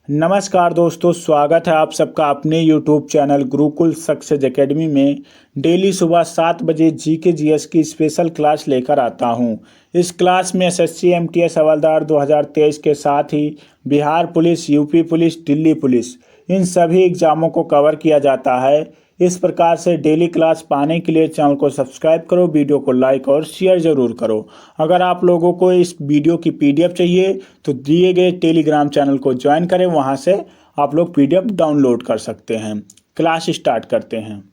नमस्कार दोस्तों, स्वागत है आप सबका अपने YouTube channel Gurukul success academy में। डेली सुबह 7 बजे जीके जीएस की स्पेशल क्लास लेकर आता हूं। इस क्लास में एसएससी एमटीएस हवलदार 2023 के साथ ही Bihar police, UP police, Delhi police, इन सभी एग्ज़ामों को कवर किया जाता है। इस प्रकार से डेली क्लास पाने के लिए चैनल को सब्सक्राइब करो, वीडियो को लाइक और शेयर ज़रूर करो। अगर आप लोगों को इस वीडियो की पीडीएफ चाहिए तो दिए गए टेलीग्राम चैनल को ज्वाइन करें, वहां से आप लोग पीडीएफ डाउनलोड कर सकते हैं। क्लास स्टार्ट करते हैं।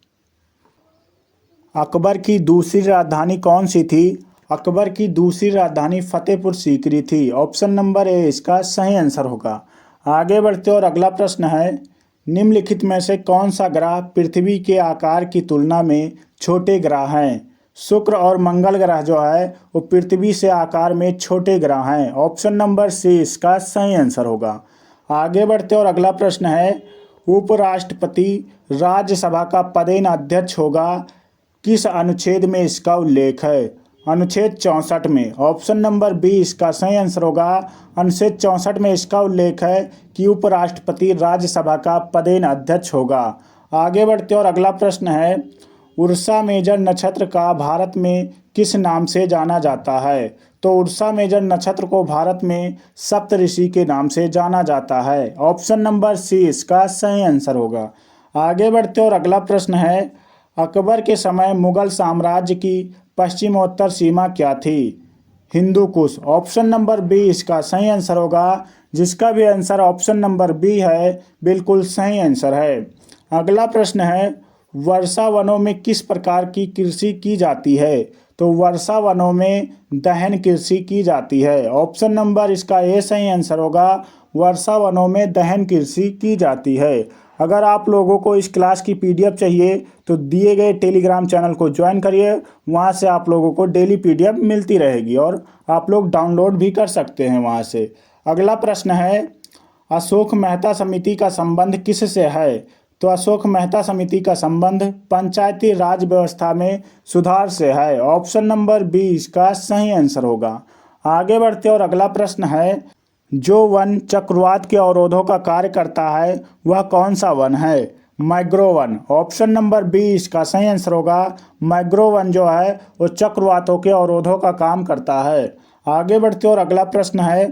अकबर की दूसरी राजधानी कौन सी थी? अकबर की दूसरी राजधानी फतेहपुर सीकरी थी। ऑप्शन नंबर ए इसका सही आंसर होगा। आगे बढ़ते और अगला प्रश्न है, निम्नलिखित में से कौन सा ग्रह पृथ्वी के आकार की तुलना में छोटे ग्रह हैं? शुक्र और मंगल ग्रह जो है वो पृथ्वी से आकार में छोटे ग्रह हैं। ऑप्शन नंबर सी इसका सही आंसर होगा। आगे बढ़ते और अगला प्रश्न है, उपराष्ट्रपति राज्यसभा का पदेन अध्यक्ष होगा, किस अनुच्छेद में इसका उल्लेख है? अनुच्छेद 64 में। ऑप्शन नंबर बी इसका सही आंसर होगा। अनुच्छेद 64 में इसका उल्लेख है कि उपराष्ट्रपति राज्यसभा का पदेन अध्यक्ष होगा। आगे बढ़ते और अगला प्रश्न है, उर्सा मेजर नक्षत्र का भारत में किस नाम से जाना जाता है? तो उर्सा मेजर नक्षत्र को भारत में सप्तऋषि के नाम से जाना जाता है। ऑप्शन नंबर सी इसका सही आंसर होगा। आगे बढ़ते और अगला प्रश्न है, अकबर के समय मुगल साम्राज्य की पश्चिमोत्तर सीमा क्या थी? Hindu Kush. Option number B इसका सही आंसर होगा। जिसका भी आंसर ऑप्शन नंबर बी है, बिल्कुल सही आंसर है। अगला प्रश्न है, वर्षा वनों में किस प्रकार की कृषि की जाती है? तो वर्षा वनों में दहन कृषि की जाती है। ऑप्शन नंबर इसका ए सही आंसर होगा। वर्षा वनों में दहन कृषि की जाती है। अगर आप लोगों को इस क्लास की पीडीएफ चाहिए तो दिए गए टेलीग्राम चैनल को ज्वाइन करिए, वहां से आप लोगों को डेली पीडीएफ मिलती रहेगी और आप लोग डाउनलोड भी कर सकते हैं वहां से। अगला प्रश्न है, अशोक मेहता समिति का संबंध किससे है? तो अशोक मेहता समिति का संबंध पंचायती राज व्यवस्था में सुधार से है। ऑप्शन नंबर बी इसका सही आंसर होगा। आगे बढ़ते और अगला प्रश्न है, जो वन चक्रवात के अवरोधों का कार्य करता है वह कौन सा वन है? मैग्रो वन। ऑप्शन नंबर बी इसका सही आंसर होगा। मैग्रो वन जो है वो चक्रवातों के अवरोधों का काम करता है। आगे बढ़ते और अगला प्रश्न है,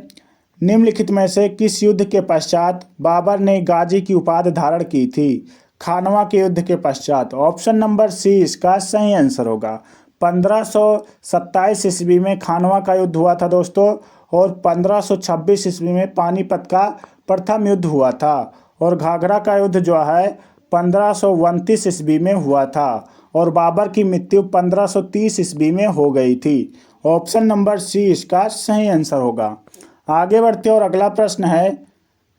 निम्नलिखित में से किस युद्ध के पश्चात बाबर ने गाजी की उपाधि धारण की थी? खानवा के युद्ध के पश्चात। ऑप्शन नंबर सी इसका सही आंसर होगा। 1527 ईस्वी में खानवा का युद्ध हुआ था दोस्तों, और 1526 ईस्वी में पानीपत का प्रथम युद्ध हुआ था, और घाघरा का युद्ध जो है 1529 ईस्वी में हुआ था, और बाबर की मृत्यु 1530 ईस्वी में हो गई थी। ऑप्शन नंबर सी इसका सही आंसर होगा। आगे बढ़ते और अगला प्रश्न है,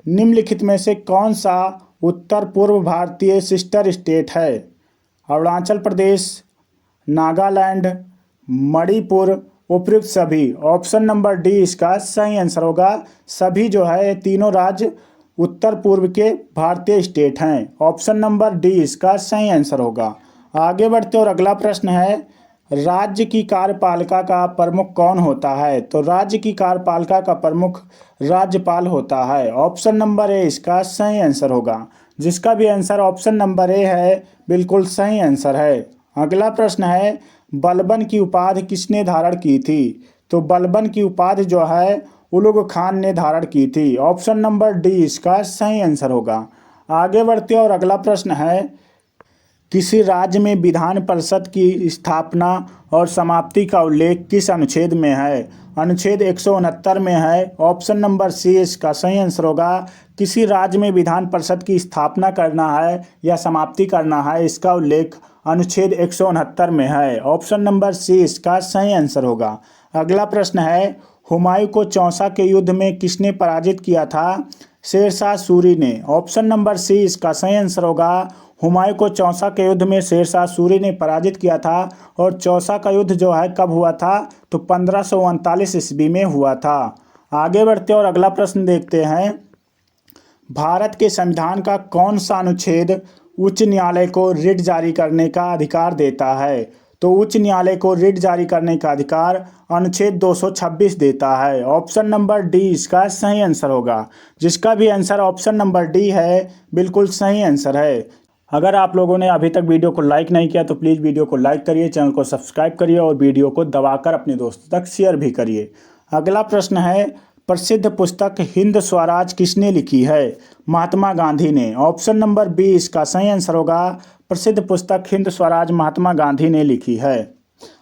निम्नलिखित में से कौन सा उत्तर पूर्व भारतीय सिस्टर स्टेट है? अरुणाचल प्रदेश, नागालैंड, मणिपुर, उपयुक्त सभी। ऑप्शन नंबर डी इसका सही आंसर होगा। सभी जो है तीनों राज्य उत्तर पूर्व के भारतीय स्टेट हैं। ऑप्शन नंबर डी इसका सही आंसर होगा। आगे बढ़ते और अगला प्रश्न है, राज्य की कार्यपालिका का प्रमुख कौन होता है? तो राज्य की कार्यपालिका का प्रमुख राज्यपाल होता है। ऑप्शन नंबर ए इसका सही आंसर होगा। जिसका भी आंसर ऑप्शन नंबर ए है, बिल्कुल सही आंसर है। अगला प्रश्न है, बलबन की उपाधि किसने धारण की थी? तो बलबन की उपाधि जो है उलुग खान ने धारण की थी। ऑप्शन नंबर डी इसका सही आंसर होगा। आगे बढ़ते और अगला प्रश्न है, किसी राज्य में विधान परिषद की स्थापना और समाप्ति का उल्लेख किस अनुच्छेद में है? अनुच्छेद 169 में है। ऑप्शन नंबर सी इसका सही आंसर होगा। किसी राज्य में विधान परिषद की स्थापना करना है या समाप्ति करना है, इसका उल्लेख अनुच्छेद 169 में है। ऑप्शन नंबर सी इसका सही आंसर होगा। अगला प्रश्न है, हुमायूं को चौसा के युद्ध में किसने पराजित किया था? शेरशाह सूरी ने। ऑप्शन नंबर सी इसका सही आंसर होगा। हुमायूं को चौसा के युद्ध में शेरशाह सूरी ने पराजित किया था, और चौसा का युद्ध जो है कब हुआ था? तो 1539 ईस्वी में हुआ था। आगे बढ़ते और अगला प्रश्न देखते हैं, भारत के संविधान का कौन सा अनुच्छेद उच्च न्यायालय को रिट जारी करने का अधिकार देता है? तो उच्च न्यायालय को रिट जारी करने का अधिकार अनुच्छेद 226 देता है। ऑप्शन नंबर डी इसका सही आंसर होगा। जिसका भी आंसर ऑप्शन नंबर डी है बिल्कुल सही आंसर है। अगर आप लोगों ने अभी तक वीडियो को लाइक नहीं किया तो प्लीज़ वीडियो को लाइक करिए, चैनल को सब्सक्राइब करिए और वीडियो को दबाकर अपने दोस्तों तक शेयर भी करिए। अगला प्रश्न है, प्रसिद्ध पुस्तक हिंद स्वराज किसने लिखी है? महात्मा गांधी ने। ऑप्शन नंबर बी इसका सही आंसर होगा। प्रसिद्ध पुस्तक हिंद स्वराज महात्मा गांधी ने लिखी है।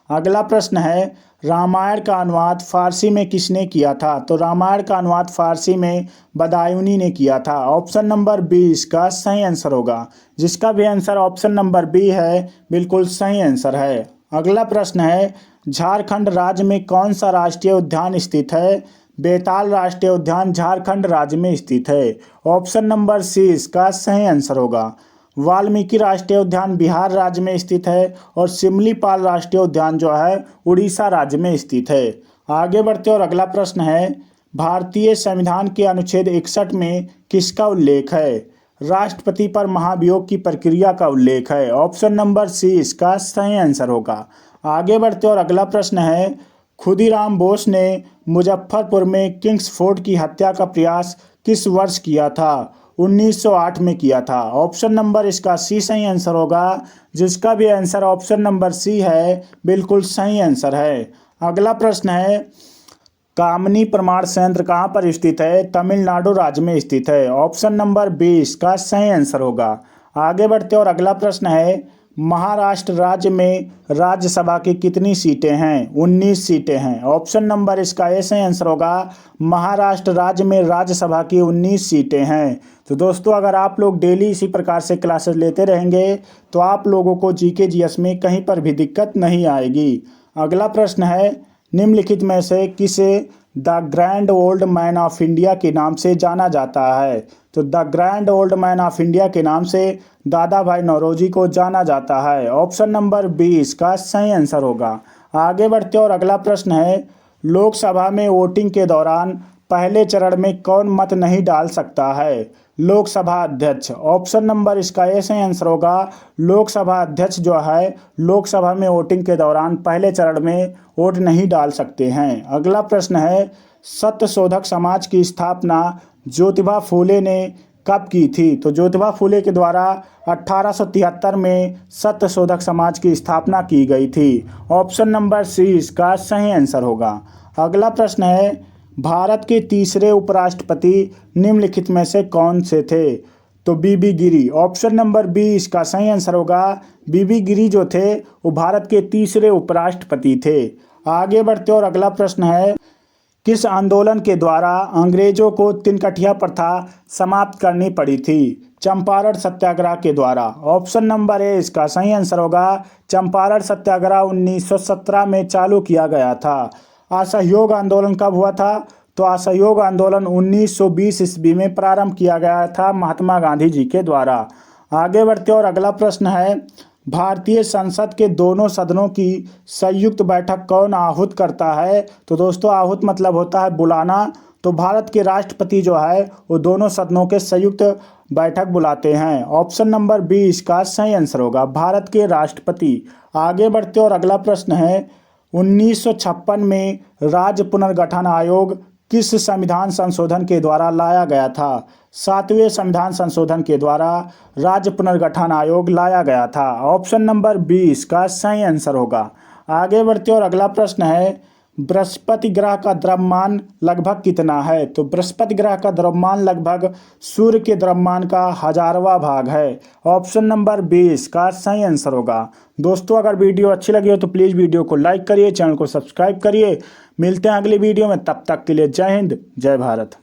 अगला प्रश्न है, रामायण का अनुवाद फारसी में किसने किया था? तो रामायण का अनुवाद फारसी में बदायूनी ने किया था। ऑप्शन नंबर बी इसका सही आंसर होगा। जिसका भी आंसर ऑप्शन नंबर बी है बिल्कुल सही आंसर है। अगला प्रश्न है, झारखंड राज्य में कौन सा राष्ट्रीय उद्यान स्थित है? बेताल राष्ट्रीय उद्यान झारखंड राज्य में स्थित है। ऑप्शन नंबर सी इसका सही आंसर होगा। वाल्मीकि राष्ट्रीय उद्यान बिहार राज्य में स्थित है और सिमलीपाल राष्ट्रीय उद्यान जो है उड़ीसा राज्य में स्थित है। आगे बढ़ते और अगला प्रश्न है, भारतीय संविधान के अनुच्छेद 61 में किसका उल्लेख है? राष्ट्रपति पर महाभियोग की प्रक्रिया का उल्लेख है। ऑप्शन नंबर सी इसका सही आंसर होगा। आगे बढ़ते और अगला प्रश्न है, खुदीराम बोस ने मुजफ्फरपुर में किंग्स फोर्ट की हत्या का प्रयास किस वर्ष किया था? 1908 में किया था। ऑप्शन नंबर इसका सी सही आंसर होगा। जिसका भी आंसर ऑप्शन नंबर सी है बिल्कुल सही आंसर है। अगला प्रश्न है, कामनी प्रमाण संयंत्र कहाँ पर स्थित है? तमिलनाडु राज्य में स्थित है। ऑप्शन नंबर बी इसका सही आंसर होगा। आगे बढ़ते और अगला प्रश्न है, महाराष्ट्र राज्य में राज्यसभा की कितनी सीटें हैं? 19 सीटें हैं। ऑप्शन नंबर इसका ए सही आंसर होगा। महाराष्ट्र राज्य में राज्यसभा की 19 सीटें हैं। तो दोस्तों, अगर आप लोग डेली इसी प्रकार से क्लासेस लेते रहेंगे तो आप लोगों को जीके जीएस में कहीं पर भी दिक्कत नहीं आएगी। अगला प्रश्न है, निम्नलिखित में से किसे the grand old man of India के नाम से जाना जाता है? तो the grand old man of India के नाम से दादा भाई नौरोजी को जाना जाता है। ऑप्शन नंबर बी इसका सही आंसर होगा। आगे बढ़ते और अगला प्रश्न है, लोकसभा में वोटिंग के दौरान पहले चरण में कौन मत नहीं डाल सकता है? लोकसभा अध्यक्ष। ऑप्शन नंबर इसका ए सही आंसर होगा। लोकसभा अध्यक्ष जो है लोकसभा में वोटिंग के दौरान पहले चरण में वोट नहीं डाल सकते हैं। अगला प्रश्न है, सत्यशोधक समाज की स्थापना ज्योतिबा फूले ने कब की थी? तो ज्योतिबा फूले के द्वारा 1873 में सत्यशोधक समाज की स्थापना की गई थी। ऑप्शन नंबर सी इसका सही आंसर होगा। अगला प्रश्न है, भारत के तीसरे उपराष्ट्रपति निम्नलिखित में से कौन से थे? तो बीबी गिरी। ऑप्शन नंबर बी इसका सही आंसर होगा। बीबी गिरी जो थे वो भारत के तीसरे उपराष्ट्रपति थे। आगे बढ़ते और अगला प्रश्न है, किस आंदोलन के द्वारा अंग्रेजों को तिनकठिया प्रथा समाप्त करनी पड़ी थी? चंपारण सत्याग्रह के द्वारा। ऑप्शन नंबर ए इसका सही आंसर होगा। चंपारण सत्याग्रह 1917 में चालू किया गया था। असहयोग आंदोलन कब हुआ था? तो असहयोग आंदोलन 1920 ईस्वी में प्रारंभ किया गया था महात्मा गांधी जी के द्वारा। आगे बढ़ते और अगला प्रश्न है, भारतीय संसद के दोनों सदनों की संयुक्त बैठक कौन आहूत करता है? तो दोस्तों, आहूत मतलब होता है बुलाना। तो भारत के राष्ट्रपति जो है वो दोनों सदनों के संयुक्त बैठक बुलाते हैं। ऑप्शन नंबर बी इसका सही आंसर होगा, भारत के राष्ट्रपति। आगे बढ़ते और अगला प्रश्न है, 1956 में राज्य पुनर्गठन आयोग किस संविधान संशोधन के द्वारा लाया गया था? 7वें संविधान संशोधन के द्वारा राज्य पुनर्गठन आयोग लाया गया था। ऑप्शन नंबर बी इसका सही आंसर होगा। आगे बढ़ते और अगला प्रश्न है, बृहस्पति ग्रह का द्रव्यमान लगभग कितना है? तो बृहस्पति ग्रह का द्रव्यमान लगभग सूर्य के द्रव्यमान का 1000वां भाग है। ऑप्शन नंबर बी इसका सही आंसर होगा। दोस्तों, अगर वीडियो अच्छी लगी हो तो प्लीज़ वीडियो को लाइक करिए, चैनल को सब्सक्राइब करिए। मिलते हैं अगली वीडियो में, तब तक के लिए जय हिंद, जय भारत।